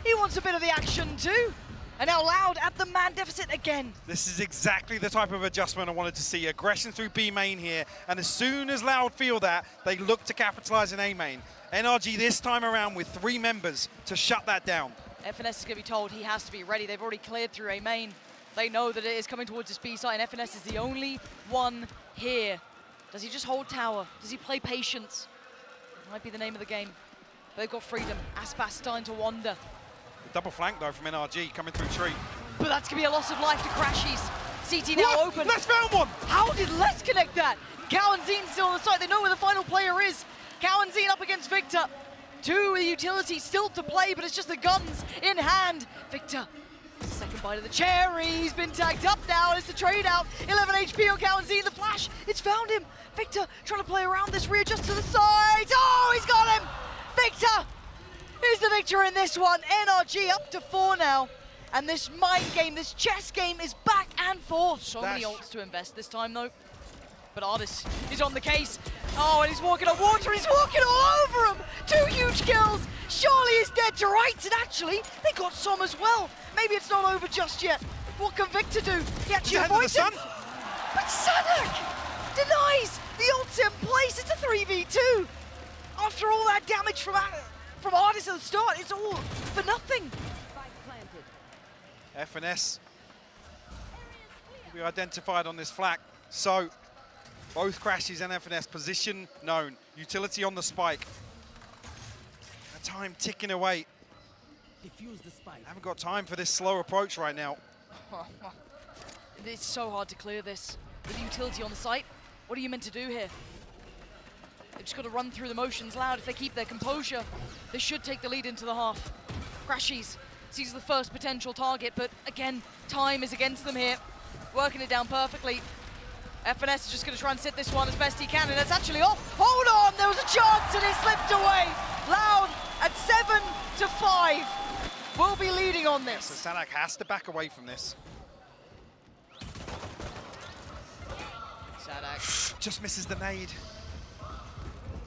He wants a bit of the action too. And now Loud at the man deficit again. This is exactly the type of adjustment I wanted to see. Aggression through B main here, and as soon as Loud feel that, they look to capitalize in A main. NRG this time around with 3 members to shut that down. FNS is going to be told he has to be ready. They've already cleared through A main. They know that it is coming towards his B side, and FNS is the only one here. Does he just hold tower? Does he play patience? Might be the name of the game. They've got freedom. Aspas starting to wander. Double flank though from NRG coming through tree. But that's going to be a loss of life to Crashies. CT now open. Les found one! How did Les connect that? Cow and Zine still on the side. They know where the final player is. Cow and Zine up against Victor. 2 utilities still to play, but it's just the guns in hand. Victor, second bite of the cherry. He's been tagged up now. It's the trade out. 11 HP on Cow and Zine. The flash, it's found him. Victor trying to play around this, readjust to the side. Oh, he's got him. Victor is the victor in this one. NRG up to 4 now. And this mind game, this chess game is back and forth. So many ults to invest this time though. But Ardis is on the case. Oh, and he's walking on water. He's walking all over him. 2 huge kills. Surely he's dead to rights. And actually, they got Som as well. Maybe it's not over just yet. What can Victor do? He actually avoids him. But Sadak denies the ult's in place. It's a 3v2. After all that damage from Ardis at the start, it's all for nothing. FNS will be identified on this flak. So both Crashies and FNS position known. Utility on the spike. And time ticking away. Defuse the spike. I haven't got time for this slow approach right now. It's so hard to clear this with utility on the site. What are you meant to do here? They've just got to run through the motions. Loud, if they keep their composure, they should take the lead into the half. Crashies sees the first potential target, but again, time is against them here. Working it down perfectly. FNS is just going to try and sit this one as best he can, and it's actually off. Hold on, there was a chance and it slipped away. Loud at 7-5. We'll be leading on this. So Sadak has to back away from this. Sadak just misses the nade.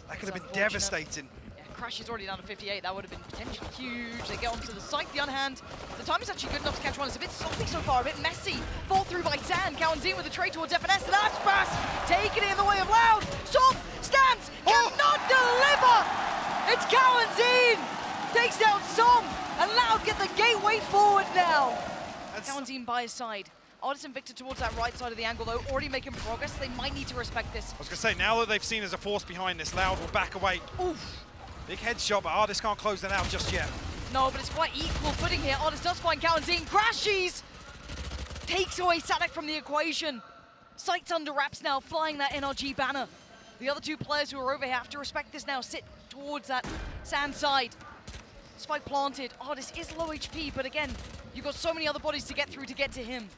That could have been devastating. Yeah, Crash is already down to 58. That would have been potentially huge. They get onto the site. The other hand, the time is actually good enough to catch one. It's a bit sloppy so far, a bit messy. Fought through by Sand. Kawanzin with the trade towards FNS. And that's fast. Taking it in the way of Loud. Som stands. Cannot deliver. It's Kawanzin. Takes down Som. And Loud get the gateway forward now. Kawanzin by his side. Ardis and Victor towards that right side of the angle, though, already making progress. They might need to respect this. I was going to say, now that they've seen there's a force behind this, Loud will back away. Oof. Big headshot, but Ardis can't close that out just yet. No, but it's quite equal footing here. Ardis does find Kawanzin. Crashies takes away Sadak from the equation. Sights under wraps now, flying that NRG banner. The other 2 players who are over here have to respect this now, sit towards that Sand side. Spike planted. Ardis is low HP, but again, you've got so many other bodies to get through to get to him.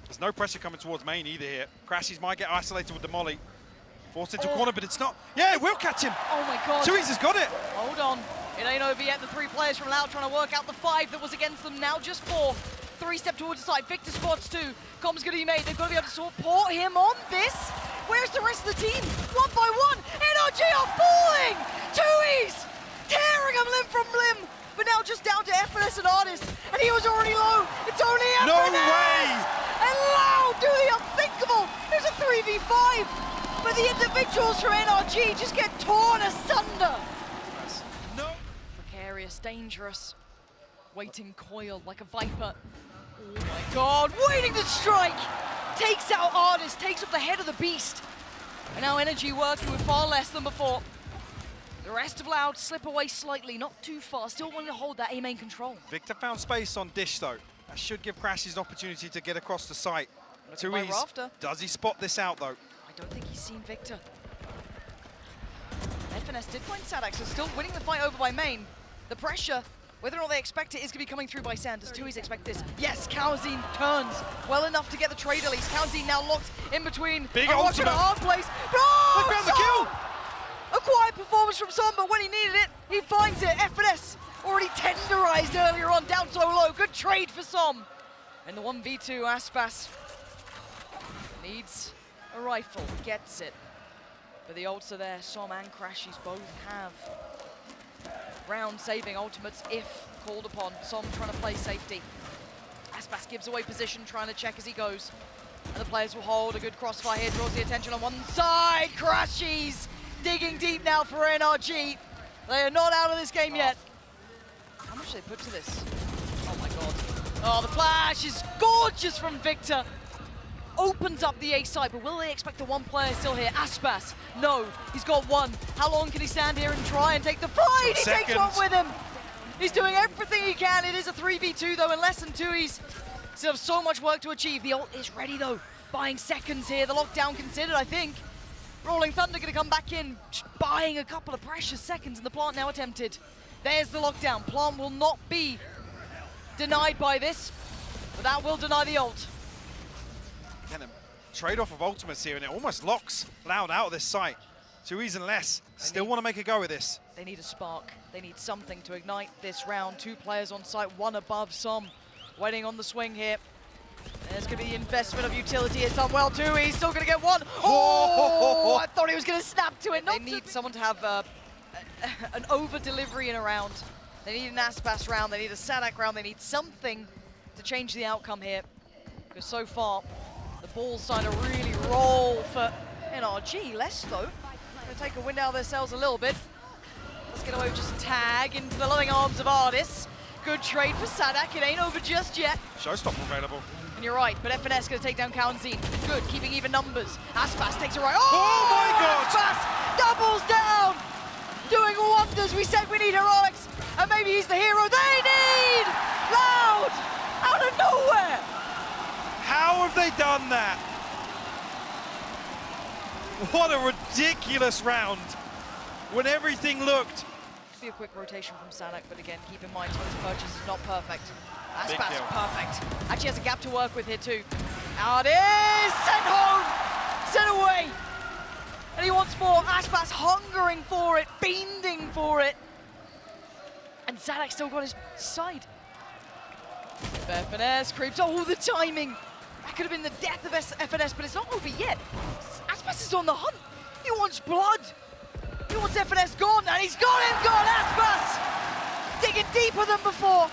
There's no pressure coming towards main either here. Crashies might get isolated with the molly. Forced into a corner, but it's not. Yeah, it will catch him. Oh my god. Tui's has got it. Hold on. It ain't over yet. The 3 players from Loud trying to work out the 5 that was against them. Now just 4. 3-step towards the side. Victor spots 2. Com's going to be made. They've got to be able to support him on this. Where's the rest of the team? 1 by 1. NRG are falling. Tui's tearing him limb from limb. But now just down to FNS and Ardis, and he was already low. It's only FNS! No way! And Loud do the unthinkable. There's a 3v5, but the individuals from NRG just get torn asunder. No. Precarious, dangerous, waiting coiled like a viper. Oh my god, waiting to strike! Takes out Ardis, takes up the head of the beast. And now NRG working with far less than before. The rest of Loud slip away slightly, not too far, still wanting to hold that A main control. Victor found space on Dish though. That should give Crashies an opportunity to get across the site. Does he spot this out though? I don't think he's seen Victor. FNS did find Sadak, so still winning the fight over by main. The pressure, whether or not they expect it, is going to be coming through by Sand. Does Tui's expect this? Yes, Kaozin turns well enough to get the trade at least. Kaozin now locked in between. Big ultimate. Hard place. They found the kill! A quiet performance from Som, but when he needed it, he finds it. FNS already tenderized earlier on, down so low. Good trade for Som. And the 1v2, Aspas needs a rifle, gets it. But the ults are there. Som and Crashies both have round-saving ultimates if called upon. Som trying to play safety. Aspas gives away position, trying to check as he goes. And the players will hold. A good crossfire here draws the attention on one side. Crashies digging deep now for NRG. They are not out of this game yet. How much do they put to this? Oh my god. Oh, the flash is gorgeous from Victor. Opens up the A side, but will they expect the one player still here? Aspas, no, he's got one. How long can he stand here and try and take the fight? He takes one with him. He's doing everything he can. It is a 3v2 though, in less than 2. He's still have so much work to achieve. The ult is ready though. Buying seconds here, the lockdown considered, I think. Rolling Thunder gonna come back in, just buying a couple of precious seconds, and the plant now attempted. There's the lockdown. Plant will not be denied by this, but that will deny the ult. Again, a trade-off of ultimates here, and it almost locks Loud out of this site. Tui's and less still want to make a go with this. They need a spark. They need something to ignite this round. 2 players on site, one above Som. Waiting on the swing here. There's going to be the investment of utility. It's done well too. He's still going to get one. Oh, I thought he was going to snap to it. They need someone to have an over-delivery in a round. They need an Aspas round. They need a Sadak round. They need something to change the outcome here. Because so far, the ball's starting to really roll for NRG. Less though. Going to take a wind out of their sails a little bit. Let's get away with just a tag into the loving arms of Ardis. Good trade for Sadak. It ain't over just yet. Showstopper available. And you're right, but FNS going to take down Kaozin. Good, keeping even numbers. Aspas takes it right. Oh my god! Aspas doubles down! Doing wonders. We said we need heroics, and maybe he's the hero they need! Loud! Out of nowhere! How have they done that? What a ridiculous round when everything looked. Be a quick rotation from Sadak, but again, keep in mind, his purchase is not perfect. Aspas perfect. Actually has a gap to work with here too. Out it is! Sent home! Sent away! And he wants more. Aspas hungering for it, fiending for it. And Sadak still got his side. FNS creeps. Oh, the timing! That could have been the death of FNS, but it's not over yet. Aspas is on the hunt. He wants blood. He wants FNS gone, and he's got him gone, Aspas! Digging deeper than before.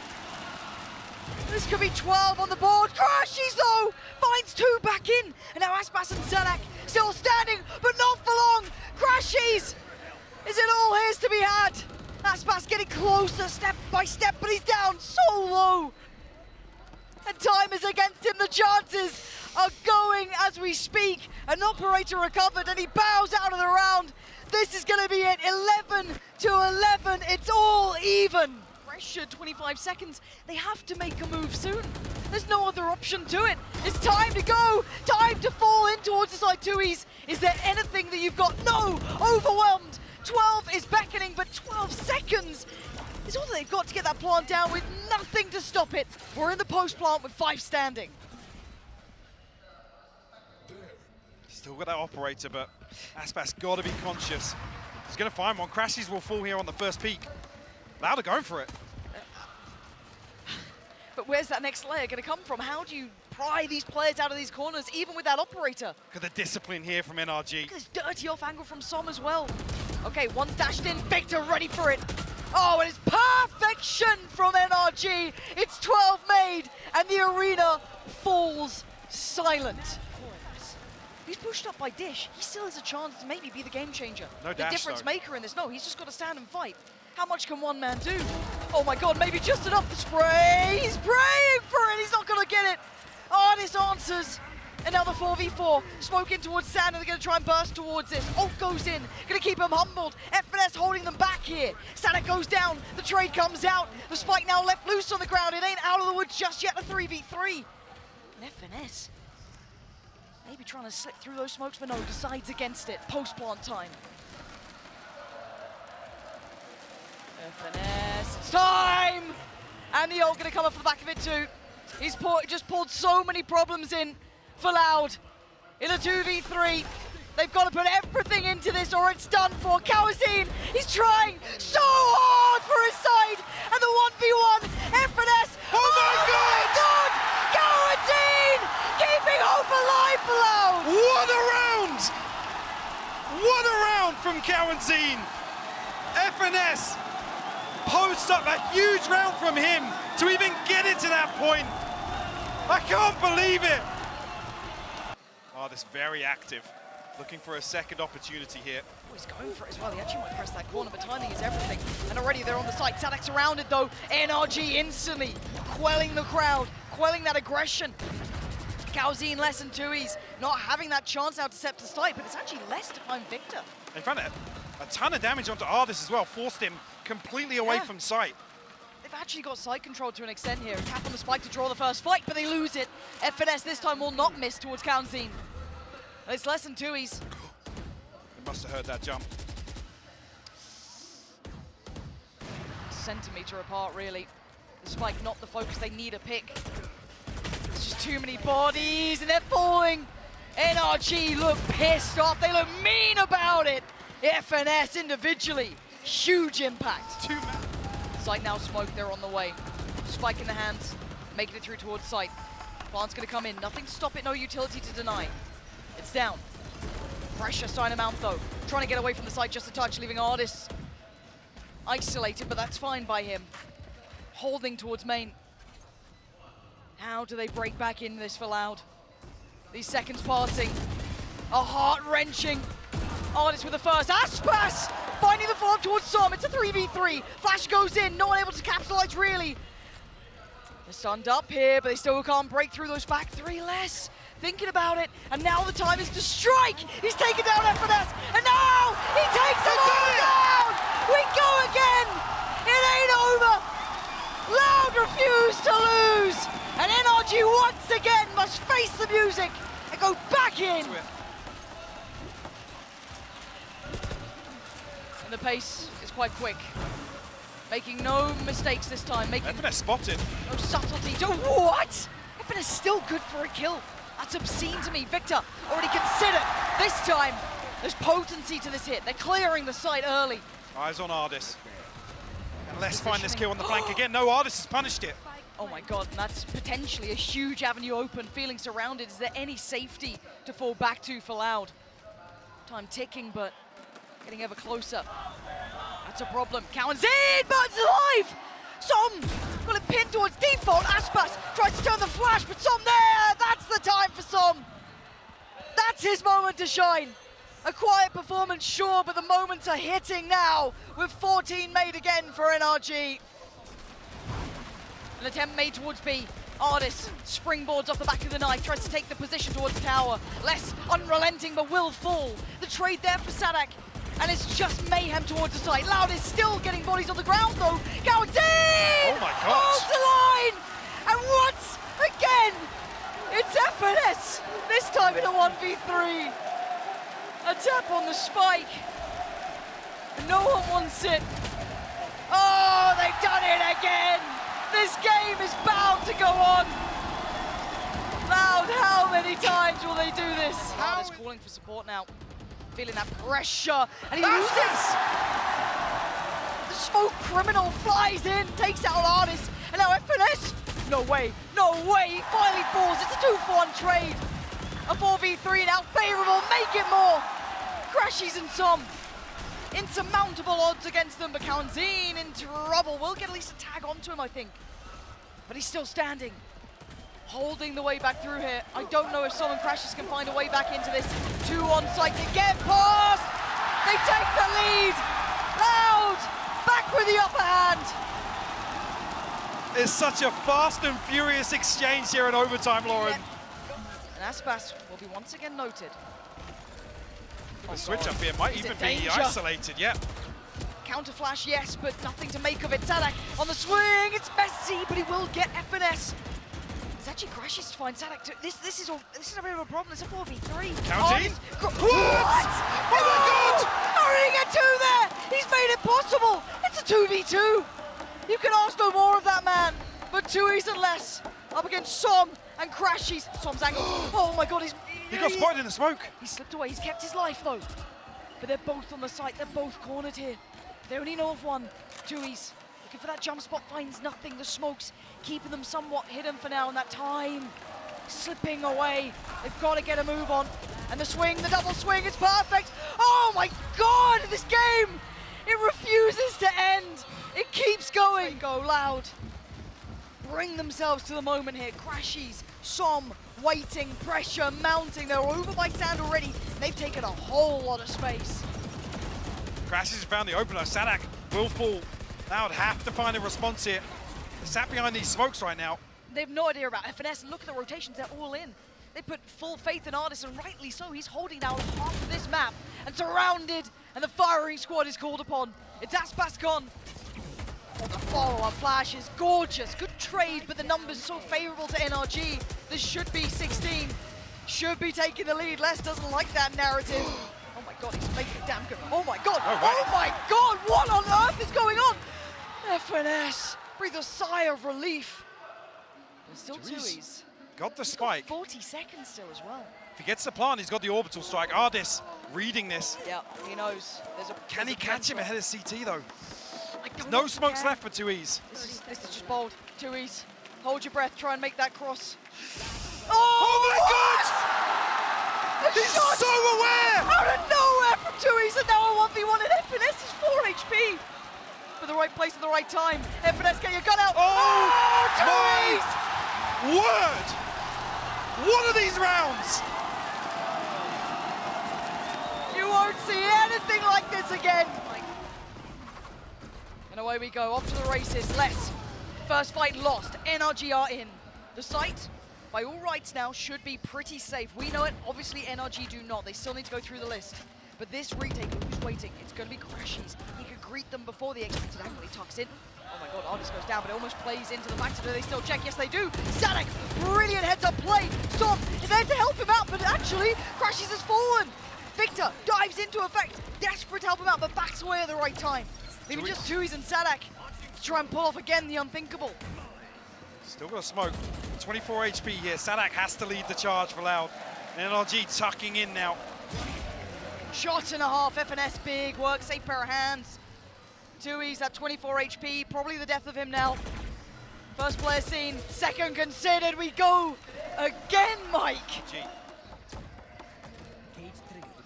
This could be 12 on the board. Crashies though, finds 2 back in. And now Aspas and Sadak still standing, but not for long. Crashies, is it all his to be had? Aspas getting closer step by step, but he's down so low. And time is against him. The chances are going as we speak. An operator recovered, and he bows out of the round. This is going to be it, 11 to 11. It's all even. Pressure, 25 seconds. They have to make a move soon. There's no other option to it. It's time to go. Time to fall in towards the side 2Es. Is there anything that you've got? No, overwhelmed. 12 is beckoning, but 12 seconds is all that they've got to get that plant down with nothing to stop it. We're in the post plant with 5 standing. Still got that operator, but Aspas got to be conscious. He's going to find one. Crashies will fall here on the first peak. Loud are going for it. But where's that next layer going to come from? How do you pry these players out of these corners, even with that operator? Look at the discipline here from NRG. Look at this dirty off angle from Som as well. Okay, one's dashed in. Victor ready for it. Oh, and it's perfection from NRG. It's 12 made, and the arena falls silent. He's pushed up by Dish. He still has a chance to maybe be the game changer. No the dash, difference though. maker in this. No, he's just got to stand and fight. How much can one man do? Oh my god, maybe just enough. The spray. He's praying for it. He's not going to get it. Ardis answers. And now the 4v4, smoke in towards Sand, and they're gonna try and burst towards this. Ult goes in, gonna keep them humbled. FNS holding them back here. Static goes down, the trade comes out. The spike now left loose on the ground. It ain't out of the woods just yet, a 3v3. And FNS, maybe trying to slip through those smokes, but no, decides against it. Post-plant time. FNS, it's time! And the ult gonna come up for the back of it too. He's just pulled so many problems in for Loud. In a 2v3, they've got to put everything into this or it's done for. Kawazine, he's trying so hard for his side. And the 1v1, FNS. Oh my God! Kawazine keeping hope alive for Loud. What a round! What a round from Kawazine. FNS posts up a huge round from him to even get it to that point. I can't believe it. Oh, this very active. Looking for a second opportunity here. Oh, he's going for it as well. He actually might press that corner, but timing is everything. And already they're on the site. Sadek's surrounded though. NRG instantly quelling the crowd, quelling that aggression. Kawazine less than 2. He's not having that chance now to step to sight, but it's actually less to find Victor. They found a ton of damage onto Ardis as well, forced him completely away from sight. They've actually got side control to an extent here. Tap on the spike to draw the first fight, but they lose it. FNS this time will not miss towards Kawazine. It's less than 2. He's... They must have heard that jump. Centimetre apart, really. The spike not the focus, they need a pick. There's just too many bodies and they're falling. NRG look pissed off, they look mean about it. FNS individually, huge impact. Sight now smoked, they're on the way. Spike in the hands, making it through towards sight. Plant's gonna come in, nothing to stop it, no utility to deny. It's down. Pressure starting to mount though. Trying to get away from the site just a touch, leaving Ardis isolated, but that's fine by him. Holding towards main. How do they break back in this for Loud? These seconds passing are heart-wrenching. Ardis with the first. Aspas finding the follow-up towards Som. It's a 3v3. Flash goes in, no one able to capitalize really. They're stunned up here, but they still can't break through those back 3 less. Thinking about it, and now the time is to strike. He's taken down FNS, and now he takes them all down. We go again. It ain't over. Loud refuse to lose, and NRG once again must face the music and go back in. And the pace is quite quick. Making no mistakes this time. Making FNS spotted. No subtlety. What? FNS still good for a kill. That's obscene to me. Victor already considered. This time, there's potency to this hit. They're clearing the site early. Eyes on Ardis. And let's find this kill on the flank again. No, Ardis has punished it. Oh my God, and that's potentially a huge avenue open. Feeling surrounded. Is there any safety to fall back to for Loud? Time ticking, but getting ever closer. That's a problem. Kawazine burns alive! Som got it pinned towards default. Aspas tries to turn the flash, but Som there! That's the time for Som. That's his moment to shine. A quiet performance, sure, but the moments are hitting now with 14 made again for NRG. An attempt made towards B. Ardis springboards off the back of the knife, tries to take the position towards tower. Less unrelenting, but will fall. The trade there for Sadek. And it's just mayhem towards the site. Loud is still getting bodies on the ground though. Kawazine! Oh my God! Holds the line! And once again, it's FNS. This time in a 1v3. A tap on the spike. No one wants it. Oh, they've done it again! This game is bound to go on. Loud, how many times will they do this? Loud is calling for support now. Feeling that pressure, and he loses. The smoke criminal flies in, takes out Ardis, and now FNS. No way, no way, he finally falls. It's a 2-for-1 trade. A 4v3 now favorable, make it more. Crashies and Som. Insurmountable odds against them, but Kawazine in trouble. We'll get at least a tag onto him, I think. But he's still standing. Holding the way back through here. I don't know if Som and Crashies can find a way back into this. 2 on site to get past. They take the lead. Loud, back with the upper hand. It's such a fast and furious exchange here in overtime, Lauren. And Aspas will be once again noted. The switch up here might even be isolated, yeah. Counter flash, yes, but nothing to make of it. Sadak on the swing, it's messy, but he will get FNS. It's actually crashes to find Sadak. This is a bit of a problem. It's a 4v3. Counting? What? Oh my god! How did he get two there? He's made it possible. It's a 2v2. You can ask no more of that man. But 2Es and less. Up against Som and Crashies. Som's angle. Oh my god, He got spotted in the smoke. He slipped away. He's kept his life though. But they're both on the site. They're both cornered here. They only know of one. 2Es looking for that jump spot, finds nothing. The smoke's keeping them somewhat hidden for now, and that time slipping away. They've got to get a move on. And the swing, the double swing, is perfect. Oh my god, this game! It refuses to end. It keeps going. Go loud. Bring themselves to the moment here. Crashies, Som, waiting, pressure mounting. They're over by Sand already. They've taken a whole lot of space. Crashes found the opener. Sadak will fall. Now would have to find a response here. They're sat behind these smokes right now. They have no idea about FNS. Look at the rotations, they're all in. They put full faith in Artis, and rightly so. He's holding down half of this map and surrounded, and the firing squad is called upon. It's Aspas gone. Oh, the follow-up flash is gorgeous. Good trade, but the numbers so favorable to NRG. This should be 16. Should be taking the lead. Les doesn't like that narrative. Oh my god, he's making it damn good. Oh my god, oh my god, what on earth is going on? FNS, breathe a sigh of relief. There's still 2Es. Got the spike. 40 seconds still as well. If he gets the plant, he's got the orbital strike. Ardis reading this. Yeah, he knows. Can he catch him ahead of CT though? There's no smokes left for 2Es. This is just bold. 2Es, hold your breath, try and make that cross. Oh my god! He's so aware! Out of nowhere from 2Es, and now a 1v1 and FNS is 4 HP. For the right place at the right time. FNS, get your gun out. Oh, 2Es! my word! What are these rounds? You won't see anything like this again. And away we go, off to the races. Les, first fight lost. NRG are in. The site, by all rights now, should be pretty safe. We know it, obviously NRG do not. They still need to go through the list. But this retake, who's waiting? It's going to be Crashies. He could greet them before the expected angle. He tucks in. Oh my god, Ardis goes down, but it almost plays into the factor. Do they still check? Yes, they do. Sadak, brilliant heads-up play. Som is there to help him out, but actually, Crashies has fallen. Victor dives into effect, desperate to help him out, but backs away at the right time. Maybe just 2Es and Sadak to try and pull off again the unthinkable. Still got a smoke. 24 HP here. Sadak has to lead the charge for Loud. NRG tucking in now. Shot and a half, FNS big work, safe pair of hands. 2Es at 24 HP, probably the death of him now. First player seen, second considered, we go again, Mike.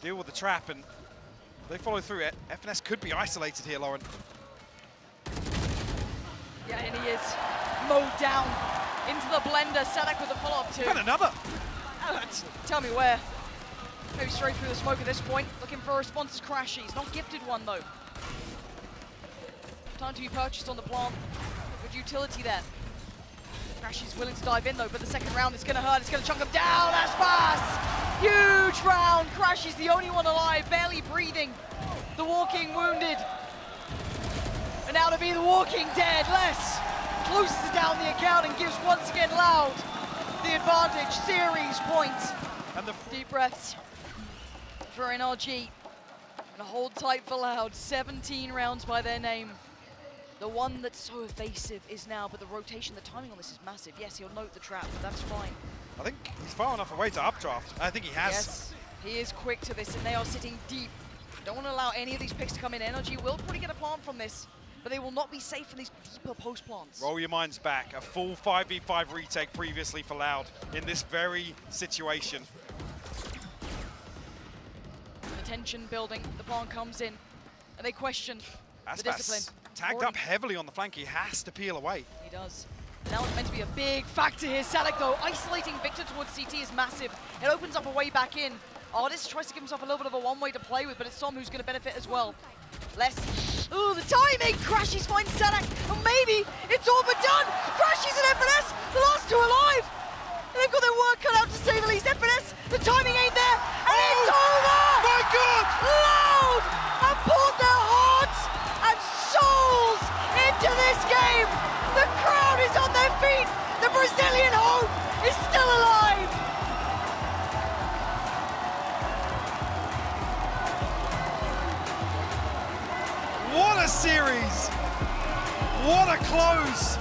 Deal with the trap, and they follow through it. FNS could be isolated here, Lauren. Yeah, and he is mowed down into the blender. Sadak with a follow-up too. And another. Tell me where. Maybe straight through the smoke at this point. Looking for a response to Crashies. Not gifted one though. Time to be purchased on the plant. Good utility there. Crashies willing to dive in though, but the second round is going to hurt. It's going to chunk him down. That's fast. Huge round. Crashies the only one alive, barely breathing. The walking wounded. And now to be the walking dead. Les closes it down the account and gives once again Loud the advantage. Series points. And the deep breaths for NRG. And a hold tight for Loud. 17 rounds by their name. The one that's so evasive is now, but the rotation, the timing on this is massive. Yes, he'll note the trap, but that's fine. I think he's far enough away to updraft. I think he has. Yes, he is quick to this, and they are sitting deep. Don't want to allow any of these picks to come in. NRG will probably get a plant from this, but they will not be safe in these deeper post plants. Roll your minds back. A full 5v5 retake previously for Loud in this very situation. The tension building, the plant comes in, and they question the discipline. Tagged up heavily on the flank. He has to peel away. He does. Now it's meant to be a big factor here. Sadak, though, isolating Victor towards CT is massive. It opens up a way back in. Ardis tries to give himself a little bit of a one-way to play with, but it's Som who's going to benefit as well. Les. Ooh, the timing! Crashies finds Sadak, and maybe it's all but done! Crashies and FNS, the last two alive! And they've got their work cut out to say the least. FNS series. What a close.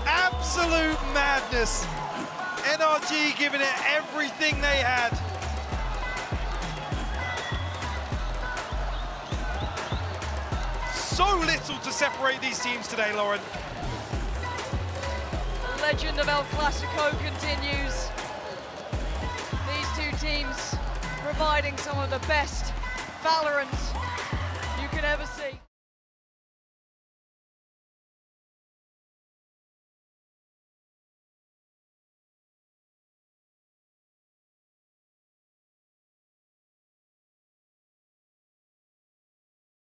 Absolute madness. NRG giving it everything they had. So little to separate these teams today, Lauren. The legend of El Clasico continues. These two teams providing some of the best Valorant you could ever see.